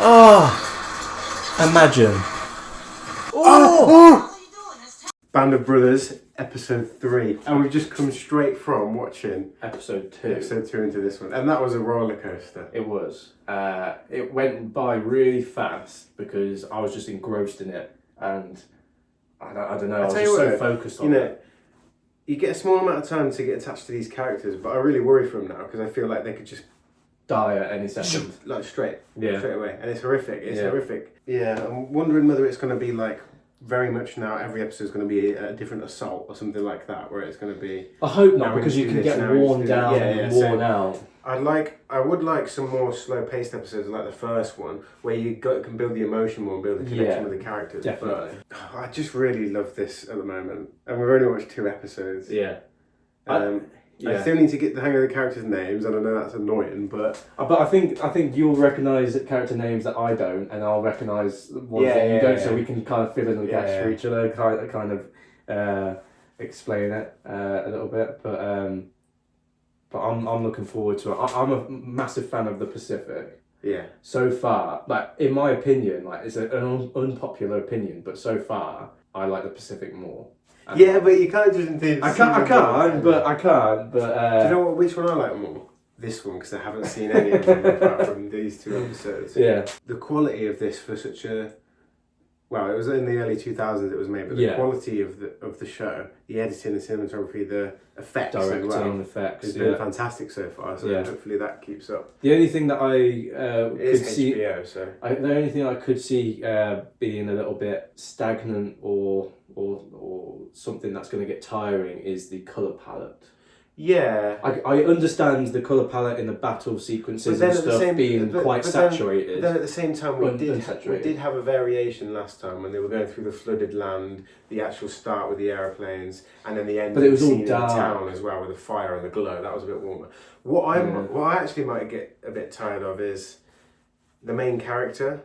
Oh, imagine. Band of Brothers, episode 3, and we've just come straight from watching Episode 2. episode 2 into this one, and that was a roller coaster. It was. It went by really fast because I was just engrossed in it, and I don't know. I was just so focused on it. You get a small amount of time to get attached to these characters, but I really worry for them now because I feel like they could just Die at any second. like straight Yeah. away, and it's horrific. It's Yeah. horrific. Yeah, I'm wondering whether it's going to be like very much now. Every episode is going to be a different assault or something like that, where it's going to be. I hope not, Now because you we can do get this, now worn we do that. down Yeah, and yeah, worn out. I would like some more slow-paced episodes like the first one, where you can build the emotion more and build the connection with the characters. Definitely. But I just really love this at the moment, and we've only watched 2 episodes. Yeah. I still need to get the hang of the characters' names, and I know that's annoying, but I think you'll recognise character names that I don't, and I'll recognise ones that you don't, so we can kind of fill in the gaps for each other, kind of explain it a little bit. But I'm looking forward to it. I'm a massive fan of the Pacific. Yeah. So far, like in my opinion, like it's an unpopular opinion, but so far I like the Pacific more. Yeah, but you can't just do I can't. But do you know which one I like more? This one, because I haven't seen any of them apart from these 2 episodes. Yeah. The quality of this for such a... Well, it was in the early 2000s it was made, but the quality of the show, the editing, the cinematography, the effects directing, as well, effects, has been fantastic so far, so hopefully that keeps up. The only thing that I could see... HBO, so... the only thing I could see being a little bit stagnant or something that's going to get tiring is the colour palette. Yeah. I understand the colour palette in the battle sequences and stuff being quite saturated. But then at the same time, we did have a variation last time when they were going through the flooded land, the actual start with the aeroplanes, and then the end but it was scene all in dark. the town as well with the fire and the glow. That was a bit warmer. What I actually might get a bit tired of is the main character,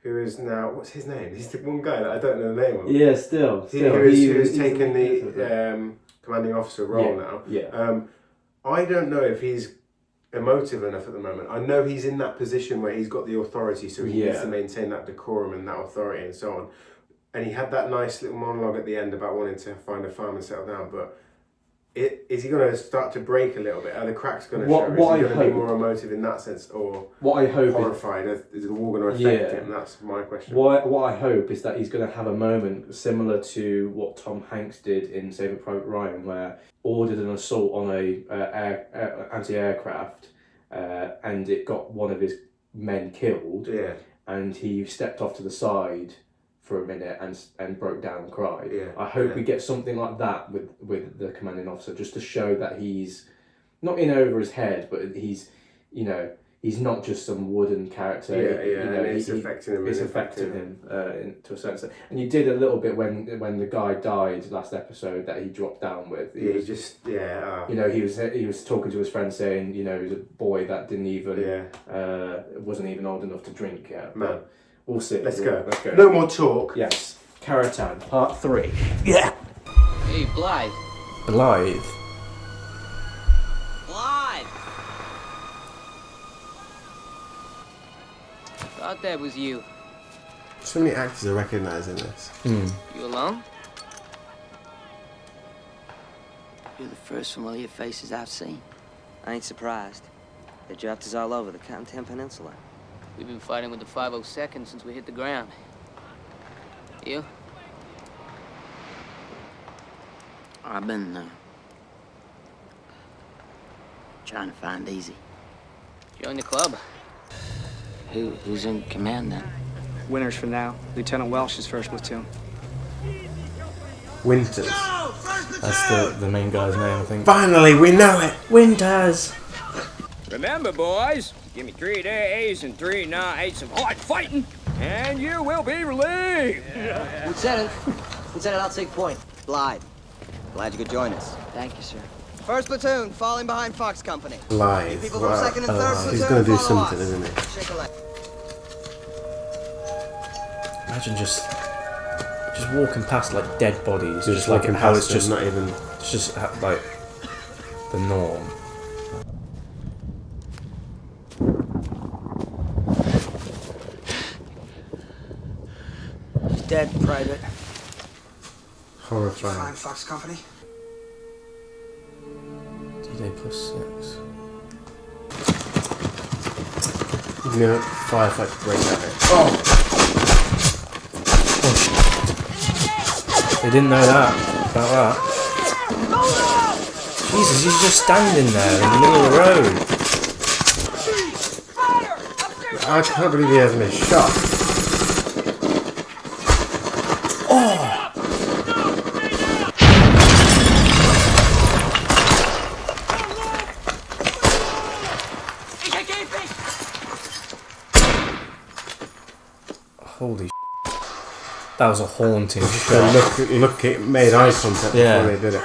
who is now, what's his name? He's the one guy that I don't know the name of. Yeah, still. Who's taken the commanding officer role now. Yeah. I don't know if he's emotive enough at the moment. I know he's in that position where he's got the authority, so he needs to maintain that decorum and that authority and so on. And he had that nice little monologue at the end about wanting to find a farm and settle down, but is he going to start to break a little bit? Are the cracks going to show? Is he going to be more emotive in that sense, or what I hope horrified? Is the war going to affect him? That's my question. What I hope is that he's going to have a moment similar to what Tom Hanks did in Saving Private Ryan, where ordered an assault on a anti-aircraft, and it got one of his men killed. Yeah. And he stepped off to the side for a minute and broke down and cried. Yeah. I hope we get something like that with the commanding officer, just to show that he's not in over his head, but he's not just some wooden character. It's affecting him. It's affecting him to a certain extent. And you did a little bit when the guy died last episode that he dropped down with. He was talking to his friend saying, he was a boy that didn't even wasn't even old enough to drink yet. Man. We'll see. Let's go. No more talk. Yes. Caratan, part 3. Yeah. Hey, Blythe. Blythe. Blythe! Thought that was you. So many actors I recognise in this. You alone? You're the first familiar faces I've seen. I ain't surprised. They dropped us all over the Caratan Peninsula. We've been fighting with the 502nd since we hit the ground. You? I've been trying to find Easy. Join the club. Who's in command then? Winters for now. Lieutenant Welsh is first platoon. Winters. That's the main guy's name, I think. Finally, we know it. Winters. Remember, boys, give me 3 days and 3 nights of hard fighting, and you will be relieved. Lieutenant, I'll take point. Blythe. Glad you could join us. Thank you, sir. First platoon, falling behind Fox Company. Live. People from second and third platoon, He's going to do follow something, us. isn't he? Shake a leg. Imagine just walking past like dead bodies, Just like how it's just not even. It's just like the norm. dead, Private. Horrifying. Fox Company? D-Day +6. You know, firefighter break that. They didn't know that about that. Jesus, he's just standing there in the middle of the road. I can't believe he hasn't been shot. Holy that was a haunting shot. Look, it made eye contact before they did it.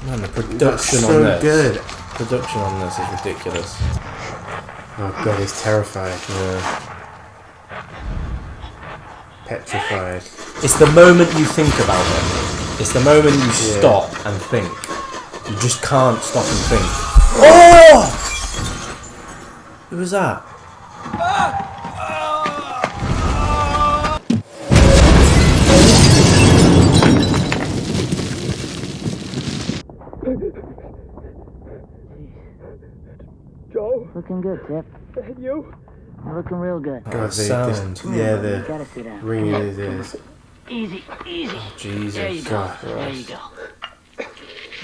Man, the production so on this. Good. Production on this is ridiculous. Oh god, he's terrified. Yeah. Petrified. It's the moment you think about it. It's the moment you stop and think. You just can't stop and think. Oh! Who was that? Looking good, Tip. You? You're looking real good. God, sound. the Gotta sit down. ringing in his ears. Easy, easy. Jesus. There you go. God. There you go.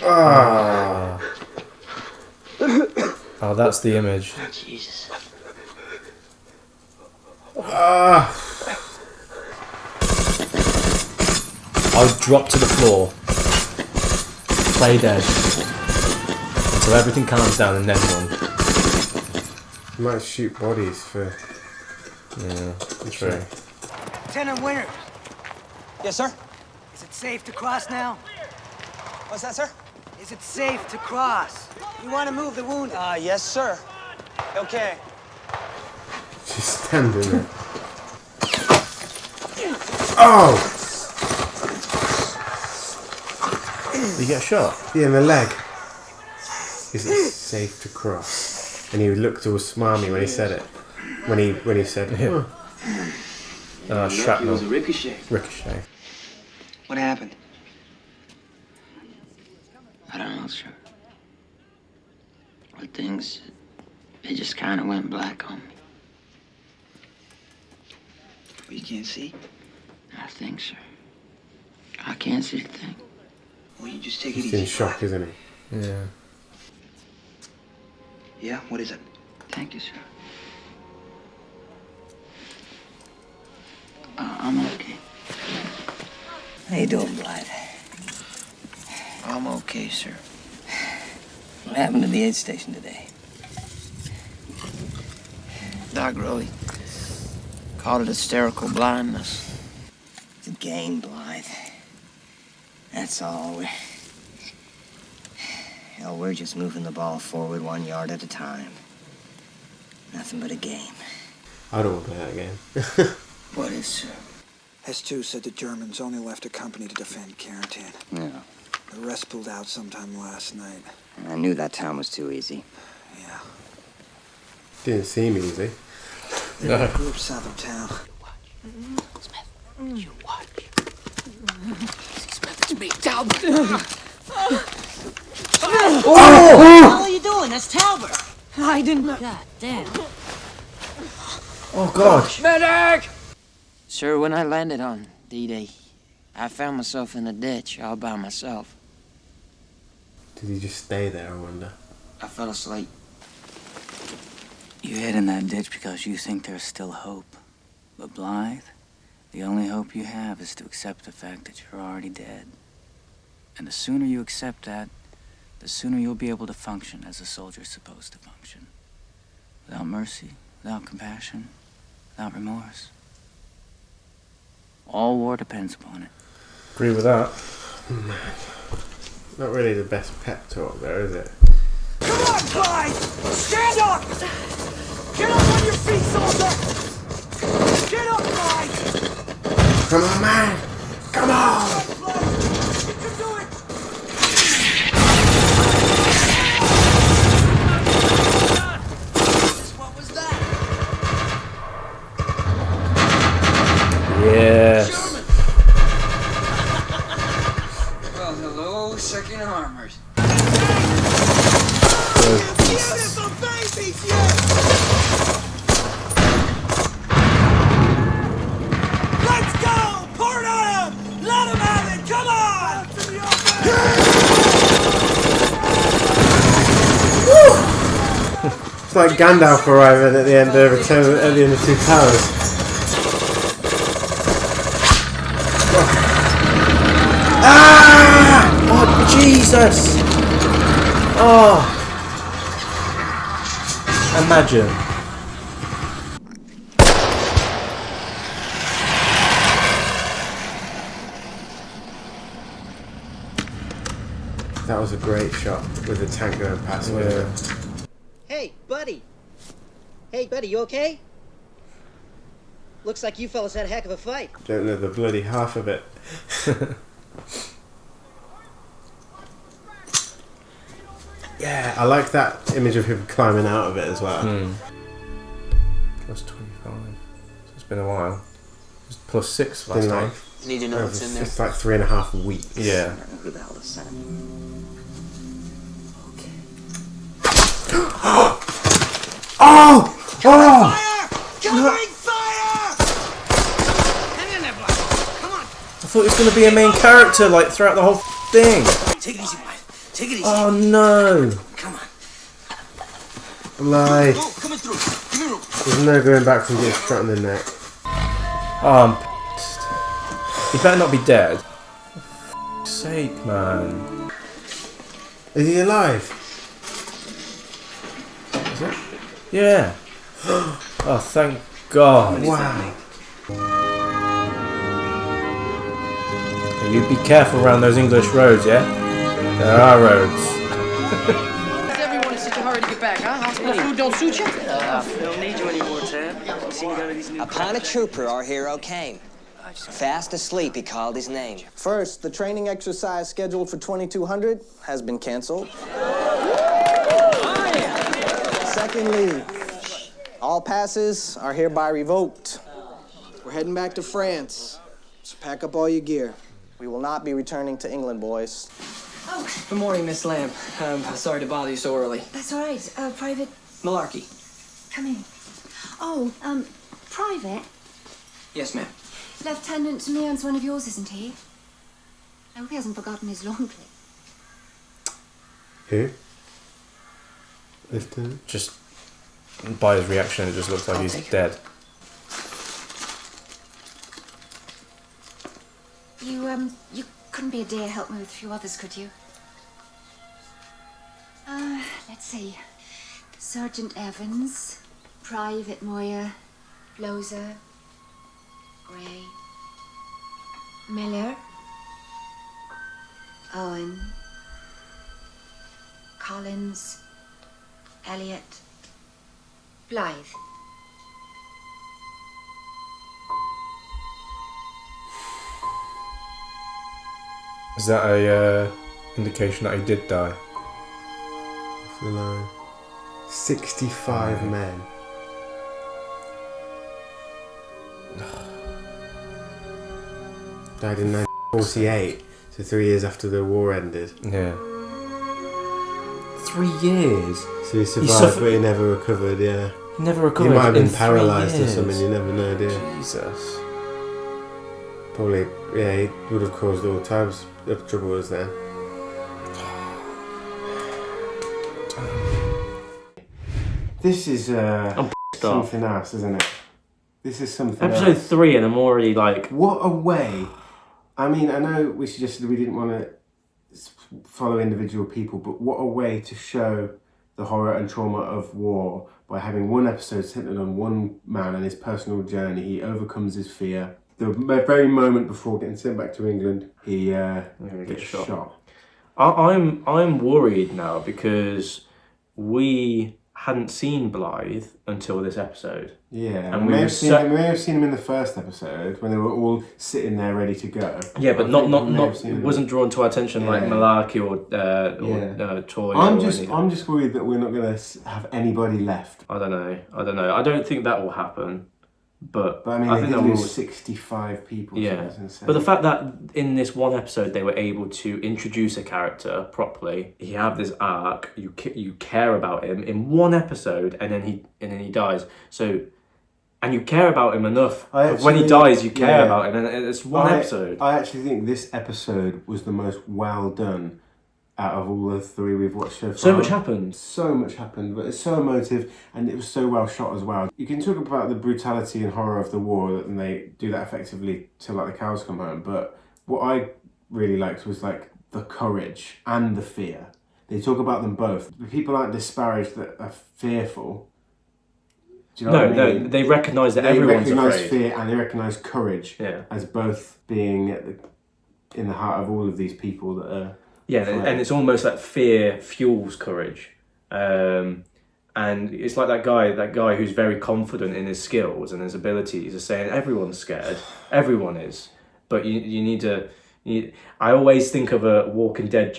Ah. Oh, that's the image. Jesus. Ah. I'll drop to the floor. Play dead. Until everything calms down and then run. You might shoot bodies for. Yeah, true. Lieutenant Winters. Yes, sir? Is it safe to cross now? What's that, sir? Is it safe to cross? You want to move the wounded? Yes, sir. Okay. She's standing there. Oh! Did you get shot? Yeah, in the leg. Is it safe to cross? And he looked all smarmy when he said it. When he said it. Yeah. Shrapnel. It was a ricochet. Ricochet. What happened? I don't know, sir. But things, they just kind of went black on me. You can't see? I think, sir. I can't see a thing. Well, you just take it He's in easy. shock, isn't he? Yeah. Yeah? What is it? Thank you, sir. I'm okay. How you doing, Blythe? I'm okay, sir. What happened to the aid station today? Doc really called it hysterical blindness. It's a game, Blythe. That's all. Hell, we're just moving the ball forward 1 yard at a time. Nothing but a game. I don't want to play that game. What is, sir? S2 said the Germans only left a company to defend Caratan. Yeah. The rest pulled out sometime last night. I knew that town was too easy. Yeah. Didn't seem easy. They were a group south of town. Smith, you watch. Smith, it's me, Talbot. What the hell are you doing? That's Talbot. I didn't. God damn. Oh God. Medic! Sir, when I landed on D-Day, I found myself in a ditch all by myself. Did he just stay there, I wonder? I fell asleep. You hid in that ditch because you think there's still hope. But Blythe, the only hope you have is to accept the fact that you're already dead. And the sooner you accept that, the sooner you'll be able to function as a soldier's supposed to function. Without mercy, without compassion, without remorse. All war depends upon it. Agree with that. Not really the best pep talk there, is it? Come on, Clyde! Stand up! Get up on your feet, soldier! Get up, Clyde! Come on, man! Come on! You can do it! What was that? It's like Gandalf arriving at the end of at the end of Two Towers. Ah! Oh, Jesus! Oh! Imagine. That was a great shot with the tank going past. Yeah. Hey, buddy. Hey, buddy, you okay? Looks like you fellas had a heck of a fight. Don't know the bloody half of it. Yeah, I like that image of him climbing out of it as well. Plus 25. So it's been a while. It's plus 6 last Been time. like, Need to know what's in there. it's like 3.5 weeks. Yeah. Who the hell is that? Oh! Oh! Covering fire! Hang in there, Black. Come on. I thought he was going to be a main character like throughout the whole thing. Take it easy, Blythe. Take it easy. Oh no! Come on. Blythe. Oh, coming through. Give me room. There's no going back from getting shot in the neck. Oh, I'm pissed. He better not be dead. For f***'s sake, man. Is he alive? Is it? Yeah. Oh, thank God. Wow. You be careful around those English roads, yeah? There are roads. Everyone in such a hurry to get back, huh? Hospital food don't suit you? We don't need you anymore, Ted. You seen none of these new Upon a trooper, our hero came. Fast asleep, he called his name. First, the training exercise scheduled for 2200 has been canceled. Secondly, all passes are hereby revoked. We're heading back to France, so pack up all your gear. We will not be returning to England, boys. Oh, Good morning, Miss Lamb. Sorry to bother you so early. that's all right. Private, Malarkey. come in. Oh, Private? Yes, ma'am. Lieutenant Leon's one of yours, isn't he? I hope he hasn't forgotten his laundry. Who? Lieutenant? Just by his reaction, it just looks like he's dead. You couldn't be a dear help me with a few others, could you? Let's see. Sergeant Evans, Private Moyer, Lozer, Gray, Miller, Owen, Collins, Elliot, Blythe. Is that a indication that he did die? Off the line. 65 men. Died in 1948, so 3 years after the war ended. Yeah. 3 years? So he survived, but he never recovered, yeah. He never recovered. He might have in been 3 paralysed or years. something, you never know, do you? Jesus. Probably, yeah, he would have caused all types of troubles then. This is something else, isn't it? This is something Episode else. 3 and I'm already like... What a way. I mean, I know we suggested we didn't want to follow individual people, but what a way to show the horror and trauma of war by having one episode centered on one man and his personal journey. He overcomes his fear. The very moment before getting sent back to England, he gets shot. I'm worried now because we hadn't seen Blythe until this episode. Yeah, and we may have seen him in the first episode when they were all sitting there ready to go. Yeah, but not wasn't drawn to our attention like Malarkey or Toy. I'm just worried that we're not going to have anybody left. I don't know. I don't think that will happen. But I mean, I think they that did will lose 65 people. Yeah, but the fact that in this one episode they were able to introduce a character properly, he have this arc. You care about him in one episode, and then he dies. So, and you care about him enough. When he dies, you care about him, and it's one episode. I actually think this episode was the most well done out of all the three we've watched so far. So much happened. So much happened, but it's so emotive and it was so well shot as well. You can talk about the brutality and horror of the war, and they do that effectively till like the cows come home. But what I really liked was like the courage and the fear. They talk about them both. People aren't disparaged that are fearful. Do you know what I mean? No, they recognise that everyone's afraid. They recognise fear and they recognise courage as both being in the heart of all of these people that are... Yeah, and it's almost like fear fuels courage. And it's like that guy who's very confident in his skills and his abilities is saying everyone's scared. Everyone is. But you need to... I always think of a Walking Dead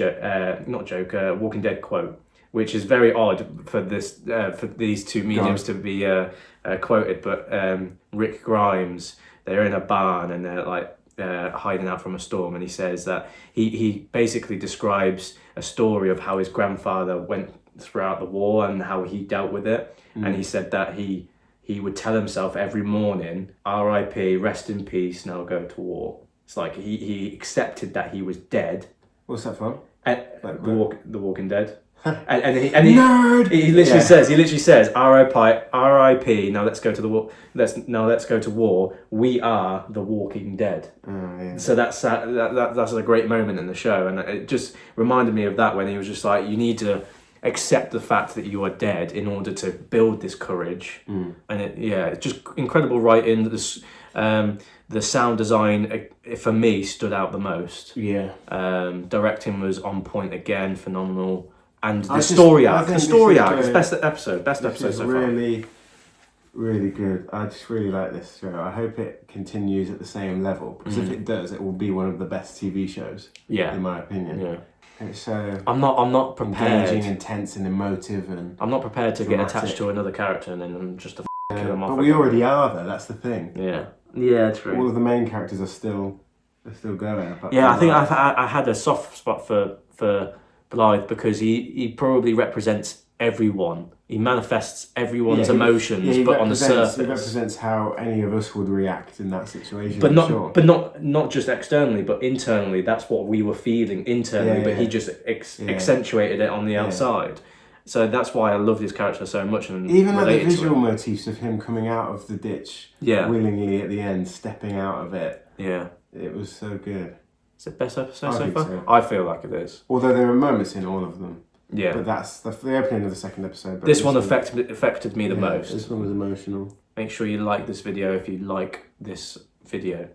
Walking Dead quote, which is very odd for these two mediums to be quoted. But Rick Grimes, they're in a barn and they're like hiding out from a storm, and he says that he basically describes a story of how his grandfather went throughout the war and how he dealt with it. And he said that he would tell himself every morning, R.I.P., rest in peace, now go to war. It's like he accepted that he was dead. What's that from? The Walking Dead. and he Nerd! He literally says R.I.P. Now let's go to the war. Let's go to war. We are the Walking Dead. So that's a great moment in the show, and it just reminded me of that when he was just like, you need to accept the fact that you are dead in order to build this courage. And it's just incredible writing. The sound design for me stood out the most. Directing was on point again, phenomenal. And the story arc, best episode so far. Really, really good. I just really like this show. I hope it continues at the same level, because if it does, it will be one of the best TV shows. In my opinion. It's so. I'm not prepared. Engaging, intense, and emotive, and I'm not prepared to get attached to another character and then just to kill them off. But we already are, though. That's the thing. Yeah, true. All of the main characters are still going. I think I had a soft spot for Blythe because he probably represents everyone. He manifests everyone's emotions, but on the surface. He represents how any of us would react in that situation. But not just externally, but internally. That's what we were feeling internally. But he just accentuated it on the outside. So that's why I love this character so much. And even like the visual motifs of him coming out of the ditch willingly at the end, stepping out of it. It was so good. Is it best episode so far? So. I feel like it is. Although there are moments in all of them. Yeah. But that's the opening of the second episode. This one affected me the most. This one was emotional. Make sure you like this video if you like this video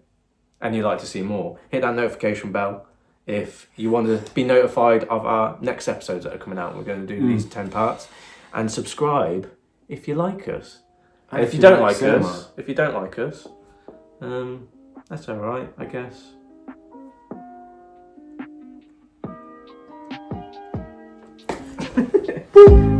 and you'd like to see more. Hit that notification bell if you want to be notified of our next episodes that are coming out. We're going to do these 10 parts. And subscribe if you like us. And if you don't like us, that's alright, I guess. Boop.